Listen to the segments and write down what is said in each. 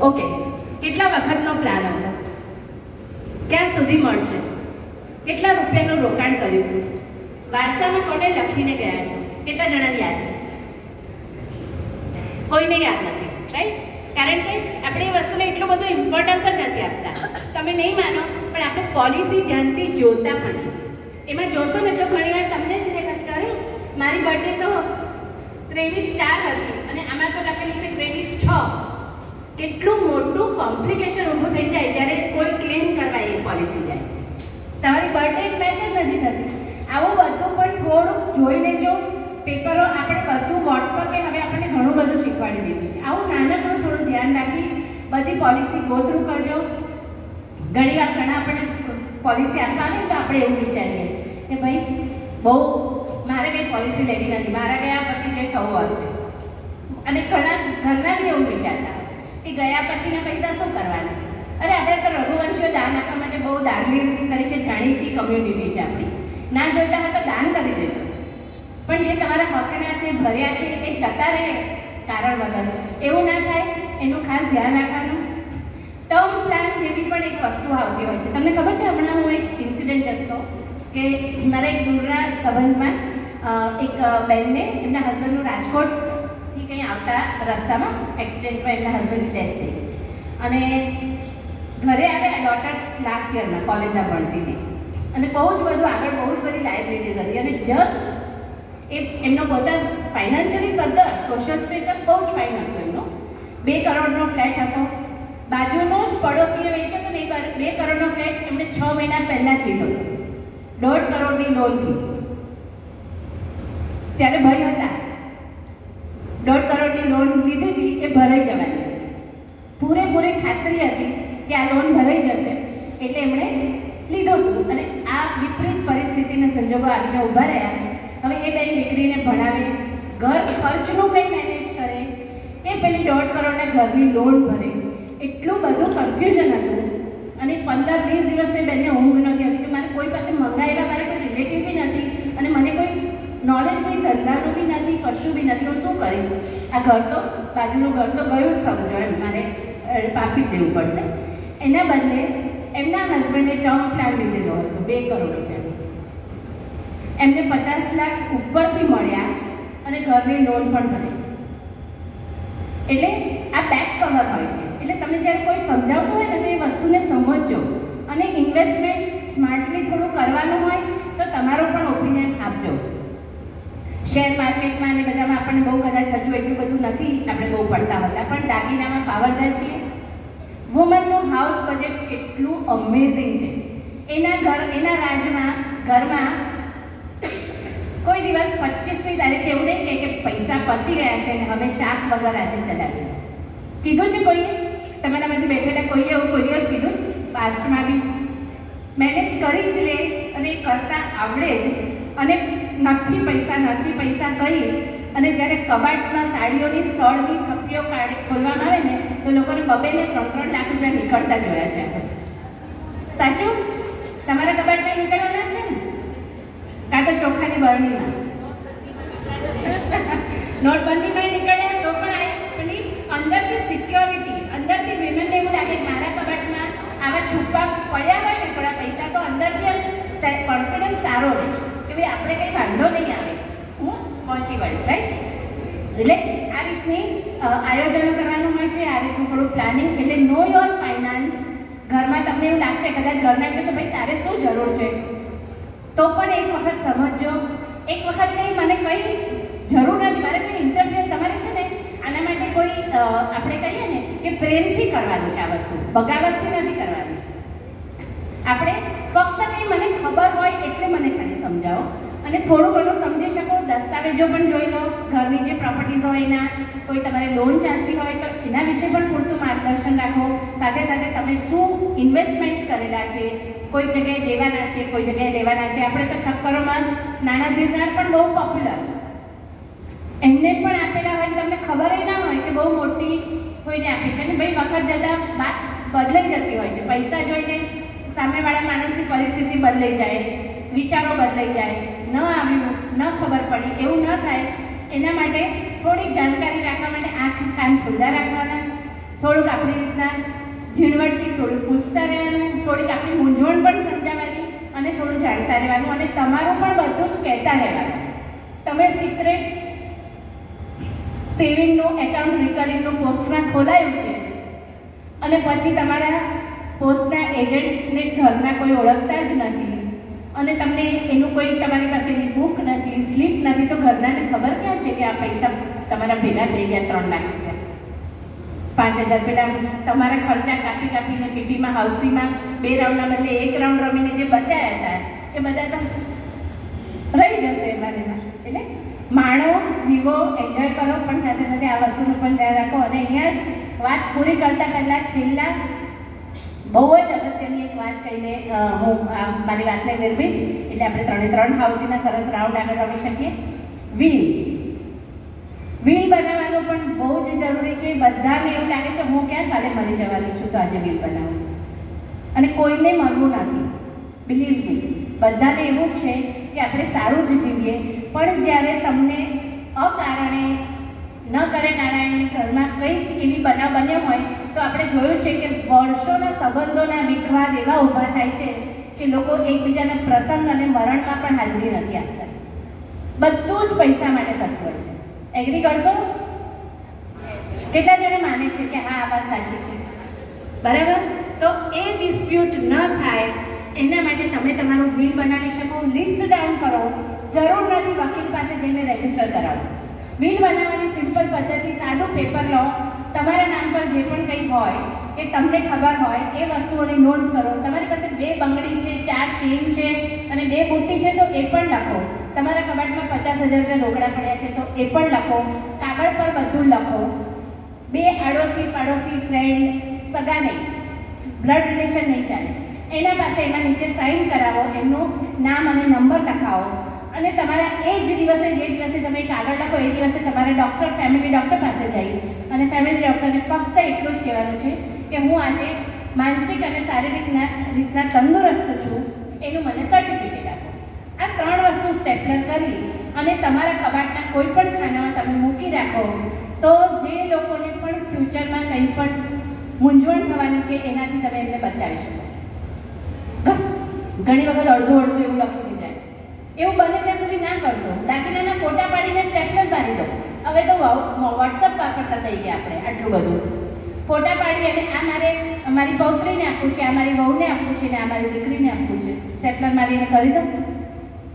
Okay, કેટલા વખતનો plan હતો, ક્યાં સુધી મળશે, કેટલા રૂપિયાનું રોકાણ કર્યું હતું, વાર્તામાં કોને લખીને ગયા છો, કેટલા જણાને યાદ છે? કોઈને યાદ નથી, રાઈટ? કારણ કે આપણે એ વસ્તુને એટલું બધું ઇમ્પોર્ટન્સ જ નથી આપતા. તમે નહીં માનો, પણ આપણે પોલિસી ધ્યાનથી જોતા પણ નહીં. એમાં જોશો ને તો ઘણી વાર તમને જ દેખાશે કે અરે મારી બર્થડે તો 23/4 હતી અને આમાં તો લખેલી છે 23/6. કેટલું મોટું કોમ્પ્લિકેશન ઊભું થઈ જાય જ્યારે કોઈ ક્લેમ કરવા એ પોલિસી જાય. તમારી બર્થડે જ મેચ જ નથી થતી. આવું બધું પણ થોડુંક જોઈ લેજો. પેપરો આપણે બધું વોટ્સઅપે હવે આપણને ઘણું બધું શીખવાડી દીધું છે. આવું નાનકડું થોડું ધ્યાન રાખી બધી પોલિસી ગો થ્રુ કરજો. ઘણીવાર ઘણા આપણે પોલિસી આપવા આવે તો આપણે એવું વિચારીએ કે ભાઈ બહુ મારે કંઈ પોલિસી લેવી નથી, મારા ગયા પછી જે થવું હશે. અને ઘણા ઘરના બી એવું વિચારતા કે ગયા પછીના પૈસા શું કરવાના. અરે આપણે તો રઘુવંશીઓ દાન આપવા માટે બહુ દાનવીર તરીકે જાણીતી કમ્યુનિટી છે આપણી. ના જોઈતા હોય તો દાન કરી દેજો, પણ જે તમારા હકના છે, ભર્યા છે, એ જતા રહે કારણ વગર. એવું ના થાય એનું ખાસ ધ્યાન રાખવાનું. ટર્મ પ્લાન જેવી પણ એક વસ્તુ આવતી હોય છે. તમને ખબર છે, હમણાં હું એક ઇન્સિડન્ટ જસ્ટ કહું કે મારા એક દૂરના સંબંધમાં એક બેનને એમના હસબન્ડનું રાજકોટથી કંઈ આવતા રસ્તામાં એક્સિડન્ટમાં એમના હસબન્ડની ડેથ થઈ અને ઘરે આવ્યા. ડોટર લાસ્ટ યરમાં કોલેજમાં ભણતી હતી અને બહુ જ બધું આગળ બહુ જ બધી લાયબિલિટીઝ હતી અને જસ્ટ એમનો પોતા ફાઇનાન્શિયલી સદ્ધર, સોશિયલ સ્ટેટસ બહુ જ ફાઇન હતો એમનો. 2 કરોડનો ફ્લેટ હતો. બાજુનો જ પડોશીએ વેચ્યો તો 2 કરોડનો ફ્લેટ એમણે 6 મહિના પહેલાં જ લીધો હતો 1.5 કરોડની લોનથી. ત્યારે ભય હતા. 1.5 કરોડની લોન લીધી હતી એ ભરાઈ જવાની હતી. પૂરેપૂરી ખાતરી હતી કે આ લોન ભરાઈ જશે એટલે એમણે લીધું હતું. અને આ વિપરીત પરિસ્થિતિના સંજોગો આવીને ઊભા રહ્યા. હવે એ બેન દીકરીને ભણાવે, ઘર ખર્ચનું કંઈ મેનેજ કરે કે પેલી 1.5 કરોડના ઘરની લોન ભરે, એટલું બધું કન્ફ્યુઝન હતું. અને 15-20 દિવસથી બેનને ઊંઘ નહોતી હતી કે મારે કોઈ પાસે મંગાવેલા, મારે કોઈ રિલેટિવ બી નથી અને મને કોઈ નોલેજ કોઈ ધંધાનું બી નથી, કશું બી નથી. હું શું કરીશ? આ ઘર તો બાજુનું ઘર તો ગયું જ સમજો એમ, મારે પાપી જ દેવું પડશે. એના બદલે એમના હસબન્ડે ટર્મ પ્લાન લીધેલો હતો 2 કરોડ રૂપિયાનો. એમને 50 લાખ ઉપરથી મળ્યા અને ઘરની લોન પણ ભરી. એટલે આ બેક કવર હોય છે. એટલે તમે જ્યારે કોઈ સમજાવતું હોય ને તો એ વસ્તુને સમજજો અને ઇન્વેસ્ટમેન્ટ સ્માર્ટલી થોડું કરવાનું હોય તો તમારો પણ ઓપિનિયન આપજો. શેર માર્કેટમાં અને બધામાં આપણને બહુ કદાચ હજુ એટલું બધું નથી આપણે બહુ પડતા હોતા, પણ દાગીનામાં પાવરદાર છીએ. વુમનનું હાઉસ બજેટ એટલું અમેઝિંગ છે. એના ઘરમાં કોઈ દિવસ 25મી તારીખે એવું નહીં કે પૈસા પતી ગયા છે અને હવે શાક વગર આજે ચલાવીએ. કીધું છે કોઈએ? તમારામાંથી બેઠેલા કોઈએ એવું કોઈ દિવસ કીધું? પાસ્ટમાં બી મેનેજ કરી જ લે અને એ કરતાં આવડે જ. અને નથી પૈસા કહી અને જ્યારે કબાટમાં સાડીઓની સળની થપ્પીઓ ખોલવામાં આવે ને તો લોકોને 2-2 ને 3-3 લાખ રૂપિયા નીકળતા જોયા છે આપણે. સાચું? તમારા કબાટમાં નીકળવાના છે ને? કાં તો ચોખાની બરણીમાં નોટબંધીમાં નીકળ્યા તો પણ આ પેલી અંદરથી સિક્યોરિટી, અંદરથી વિમેનને એવું લાગે મારા કબાટમાં આવા છુપા પડ્યા હોય ને થોડા પૈસા તો અંદરથી કોન્ફિડન્સ સારો રહે કે ભાઈ આપણે કંઈ વાંધો નહીં આવે, હું પહોંચી વળીશ. રાઈટ? એટલે આ રીતની આયોજનો કરવાનું હોય છે, આ રીતનું થોડું પ્લાનિંગ. એટલે નો યોર ફાઇનાન્સ. ઘરમાં તમને એવું લાગશે કદાચ ઘરના કહે છે ભાઈ તારે શું જરૂર છે, તો પણ એક વખત સમજજો. એક વખત નહીં, મને કંઈ જરૂર નથી, મારે કંઈ ઇન્ટરફિયર તમારે છે ને આના માટે કોઈ આપણે કહીએ ને કે પ્રેમથી કરવાનું છે આ વસ્તુ, બગાવતથી નથી કરવાની. આપણે ફક્ત કંઈ મને ખબર હોય એટલે મને ખાલી સમજાવો અને થોડું ઘણું સમજી શકો. દસ્તાવેજો પણ જોઈ લો, ઘરની જે પ્રોપર્ટીઝ હોય એના, કોઈ તમારે લોન ચાલતી હોય તો એના વિશે પણ પૂરતું માર્ગદર્શન રાખો. સાથે સાથે તમે શું ઇન્વેસ્ટમેન્ટ્સ કરેલા છે, કોઈ જગ્યાએ દેવાના છે, કોઈ જગ્યાએ લેવાના છે. આપણે તો ઠક્કરોમાં નાણાં ધીરનાર પણ બહુ પોપ્યુલર, એમને પણ આપેલા હોય તમને ખબર ના હોય કે બહુ મોટી કોઈને આપી છે. અને ભાઈ વખત જતાં વાત બદલાઈ જતી હોય છે. પૈસા જોઈને સામેવાળા માણસની પરિસ્થિતિ બદલાઈ જાય, વિચારો બદલાઈ જાય, ન આવ્યું, ન ખબર પડી, એવું ન થાય. એના માટે થોડીક જાણકારી રાખવા માટે આંખ કાન ખુલ્લા રાખવાના, થોડુંક આપણી રીતના ઝીણવટથી થોડું પૂછતા રહેવાનું, થોડીક આપણી મૂંઝવણ પણ સમજાવવાની અને થોડું જાણતા રહેવાનું અને તમારું પણ બધું જ કહેતા રહેવાનું. તમે સિક્રેટ સેવિંગનું એકાઉન્ટ રિકરિંગનું પોસ્ટમાં ખોલાયું છે અને પછી તમારા પોસ્ટના એજન્ટને ઘરના કોઈ ઓળખતા જ નથી અને તમને એનું કોઈ તમારી પાસે એની બુક નથી, સ્લીપ નથી, તો ઘરનાને ખબર ક્યાં છે કે આ પૈસા તમારા ભેગા થઈ ગયા 3 લાખ રૂપિયા, 5,000 પેલા તમારા ખર્ચા કાપી કાપીને પીપીમાં હાઉસીમાં 2 રાઉન્ડના બદલે 1 રાઉન્ડ રમીને જે બચાયા હતા એ બધા તો રહી જશે એમાં. એટલે માણો, જીવો, એન્જોય કરો, પણ સાથે સાથે આ વસ્તુનું પણ ધ્યાન રાખો. અને અહીંયા જ વાત પૂરી કરતા પહેલાં છેલ્લા બહુ જ અગત્યની એક વાત કહીને હું મારી વાતને વિરમીશ. એટલે આપણે 3 હાઉસીના સરસ રાઉન્ડ આગળ રમી શકીએ. વ્હીલ બનાવવાનું પણ બહુ જ જરૂરી છે. બધાને એવું લાગે છે હું ક્યાં કાલે મરી જવાની છું તો આજે વ્હીલ બનાવું, અને કોઈને મળવું નથી. બિલીવ મી, બધાને એવું જ છે કે આપણે સારું જ જીવીએ, પણ જ્યારે તમને અકારણે ન કરે નારાયણની ઘરમાં કંઈક એવી બનાવ બન્યો હોય તો આપણે જોયું છે કે વર્ષોના સંબંધોના વિખવાદ એવા ઊભા થાય છે કે લોકો એકબીજાના પ્રસંગ અને મરણમાં પણ હાજરી નથી આપતા. બધું જ પૈસા માટે થતું હોય છે. એગ્રી કરશો? કેટલા જણે માને છે કે હા આ વાત સાચી છે? બરાબર. તો એ ડિસ્પ્યુટ ન થાય એના માટે તમે તમારું બિલ બનાવી શકો. લિસ્ટ ડાઉન કરો. જરૂર નથી વકીલ પાસે જઈને રજીસ્ટર કરાવો. બિલ બનાવવાની સિમ્પલ પદ્ધતિ, સાદું પેપર લો, તમારા નામ પર જે પણ કંઈ હોય એ તમને ખબર હોય એ વસ્તુઓની નોંધ કરો. તમારી પાસે 2 બંગડી છે, 4 ચેઇન છે અને 2 બુટ્ટી છે તો એ પણ લખો. તમારા કબાટમાં 50,000 રૂપિયા રોકડા પડ્યા છે તો એ પણ લખો. કાગળ પર બધું લખો. 2 આડોશી પાડોશી ફ્રેન્ડ, સગા નહીં, બ્લડ રિલેશન નહીં ચાલે, એના પાસે એમાં નીચે સાઇન કરાવો, એમનું નામ અને નંબર લખાવો અને તમારા એ જ દિવસે જે દિવસે તમે કાગળ લખો એ દિવસે તમારે ફેમિલી ડૉક્ટર પાસે જઈ અને ફેમિલી ડૉક્ટરને ફક્ત એટલું જ કહેવાનું છે કે હું આજે માનસિક અને શારીરિક રીતના તંદુરસ્ત છું, એનું મને સર્ટિફિકેટ આપો. આ 3 વસ્તુ સ્ટેપલર કરી અને તમારા કબાટના કોઈ પણ ખાનામાં તમે મૂકી રાખો તો જે લોકોને પણ ફ્યુચરમાં કંઈ પણ મૂંઝવણ થવાની છે એનાથી તમે એમને બચાવી શકો. ઘણી વખત અડધું એવું લખીને જાય. એવું બને ત્યાં સુધી ના કરશો. દાખલાના ફોટા પાડીને સ્ટેપલર મારી દો. હવે તો વોટ્સઅપ વાપરતા થઈ ગયા આપણે. આટલું બધું ફોટા પાડી અને આ મારી પૌત્રીને આપવું છે, આ મારી વહુને આપવું છે ને આ મારી દીકરીને આપવું છે, સ્ટેપલર મારીને કરી દો.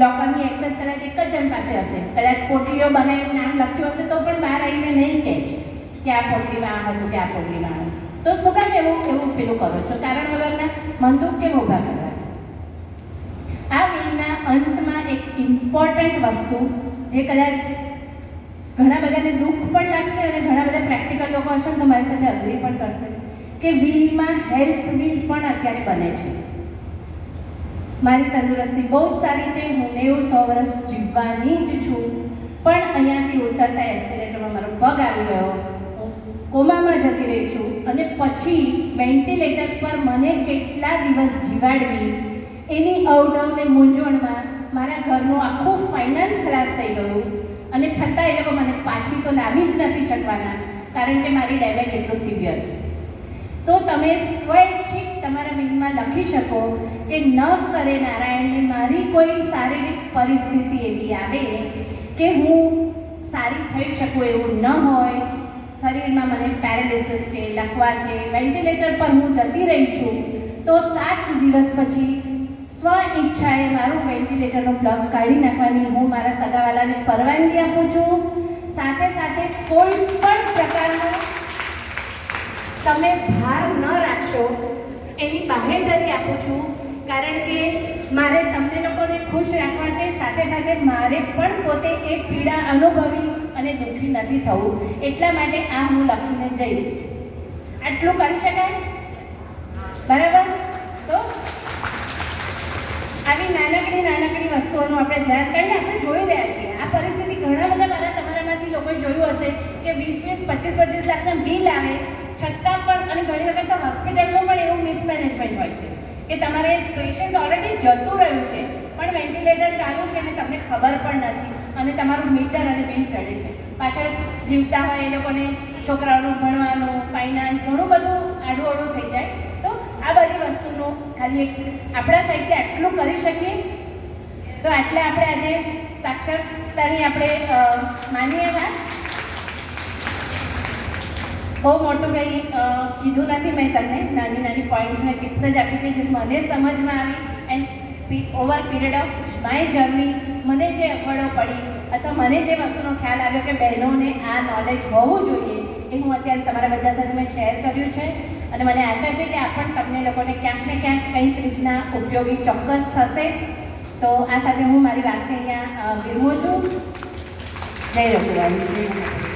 લોકરની એક્સેસ કદાચ એક જ જણ પાસે હશે, કદાચ પોટલીઓ બનાવીને નામ લખ્યું હશે તો પણ બહાર આવીને નહીં કહે કે આ પોટલીમાં આ હતું કે આ પોટલીમાં આ. તો શું કામ એવું પેલું કરો છો? કારણ વગરના મંદુક કેમ ઊભા કરવા છે? આ વિલના અંતમાં એક ઇમ્પોર્ટન્ટ વસ્તુ જે કદાચ ઘણા બધાને દુઃખ પણ લાગશે અને ઘણા બધા પ્રેક્ટિકલ લોકો હશે ને તો મારી સાથે અગ્રી પણ કરશે કે વિલમાં હેલ્થ વિલ પણ અત્યારે બને છે. મારી તંદુરસ્તી બહુ જ સારી છે, હું 90-100 વર્ષ જીવવાની જ છું, પણ અહીંયાથી ઉતરતા એસ્કેલેટરમાં મારો પગ આવી ગયો, હું કોમામાં જતી રહી છું અને પછી વેન્ટિલેટર પર મને કેટલા દિવસ જીવાડવી એની અવડવને મૂંઝવણમાં મારા ઘરનું આખું ફાઇનાન્સ ખલાસ થઈ ગયું અને છતાં એ લોકો મને પાછી તો લાવી જ નથી શકવાના કારણ કે મારી ડેમેજ એટલું સિવિયર છે. તો તમે સ્વૈચ્છિક તમારા વિલમાં લખી શકો કે ન કરે નારાયણને મારી કોઈ શારીરિક પરિસ્થિતિ એવી આવે કે હું સારી થઈ શકું એવું ન હોય, શરીરમાં મને પેરાલિસિસ છે, લખવા છે, વેન્ટિલેટર પર હું જતી રહી છું, તો 7 દિવસ પછી સ્વ ઈચ્છાએ મારું વેન્ટિલેટરનો પ્લગ કાઢી નાખવાની હું મારા સગાવાલાને પરવાનગી આપું છું. સાથે સાથે કોઈ પણ પ્રકારનો તમે ભાર ન રાખશો એની બાહેંધરી આપું છું, કારણ કે મારે તમને લોકોને ખુશ રાખવા છે, સાથે સાથે મારે પણ પોતે એ પીડા અનુભવી અને દુઃખી નથી થવું, એટલા માટે આ હું લખીને જઈ રહી છું. આટલું કરી શકાય? બરાબર. તો આવી નાનકડી વસ્તુઓનું આપણે ધ્યાન કરીને આપણે જોઈ રહ્યા છીએ આ પરિસ્થિતિ. ઘણા બધા તમારામાંથી લોકોએ જોયું હશે કે 20-25 લાખના બિલ આવે છતાં પણ, અને ઘણી વખત તો હોસ્પિટલનું પણ એવું મિસમેનેજમેન્ટ હોય છે કે તમારે પેશન્ટ ઓલરેડી જતું રહ્યું છે પણ વેન્ટિલેટર ચાલુ છે અને તમને ખબર પણ નથી અને તમારું મીટર અને બિલ ચડે છે. પાછળ જીવતા હોય એ લોકોને છોકરાઓનું ભણવાનું, ફાઇનાન્સ, ઘણું બધું આડું થઈ જાય. તો આ બધી વસ્તુનું ખાલી એક આપણા સાઈડથી આટલું કરી શકીએ તો આટલે આપણે આજે સાક્ષરતાની આપણે માનીએ વાત. બહુ મોટું કંઈ કીધું નથી મેં તમને, નાની નાની પોઈન્ટ્સ અને ટિપ્સ જ આપી છે જે મને સમજમાં આવી. And over period of my journey મને જે અગવડો પડી અથવા મને જે વસ્તુનો ખ્યાલ આવ્યો કે બહેનોને આ નોલેજ હોવું જોઈએ એ હું અત્યારે તમારા બધા સાથે મેં શેર કર્યું છે. અને મને આશા છે કે આ પણ તમને લોકોને ક્યાંક ને ક્યાંક કંઈક રીતના ઉપયોગી ચોક્કસ થશે. તો આ સાથે હું મારી વાતને અહીંયા વિરમું છું. જય રઘુરામ.